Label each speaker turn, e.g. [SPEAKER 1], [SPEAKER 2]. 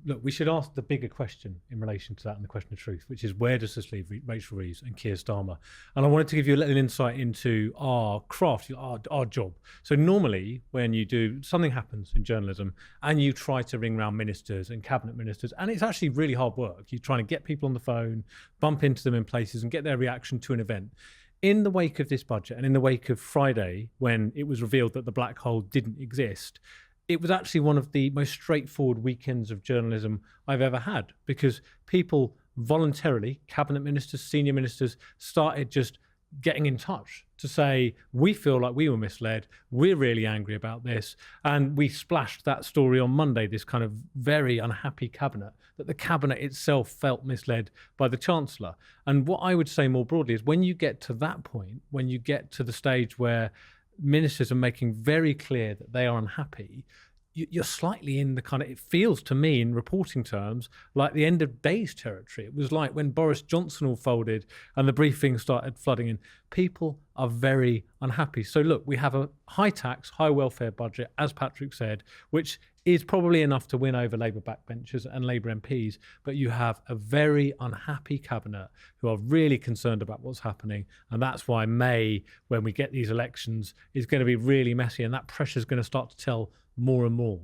[SPEAKER 1] Look, we should ask the bigger question in relation to that and the question of truth, which is where does this leave Rachel Reeves and Keir Starmer? And I wanted to give you a little insight into our craft, our job. So normally when you do, something happens in journalism and you try to ring round ministers and cabinet ministers, and it's actually really hard work. You're trying to get people on the phone, bump into them in places and get their reaction to an event. In the wake of this budget and in the wake of Friday, when it was revealed that the black hole didn't exist, it was actually one of the most straightforward weekends of journalism I've ever had, because people voluntarily, cabinet ministers, senior ministers, started just getting in touch to say, we feel like we were misled, we're really angry about this. And we splashed that story on Monday, this kind of very unhappy cabinet, that the cabinet itself felt misled by the Chancellor. And what I would say more broadly is when you get to that point, when you get to the stage where ministers are making very clear that they are unhappy, you're slightly in the kind of, it feels to me in reporting terms like the end of days territory. It was like when Boris Johnson all folded and the briefings started flooding in. People are very unhappy. So look, we have a high tax, high welfare budget, as Patrick said, which is probably enough to win over Labour backbenchers and Labour MPs, but you have a very unhappy cabinet who are really concerned about what's happening. And that's why May, when we get these elections, is going to be really messy, and that pressure is going to start to tell more and more.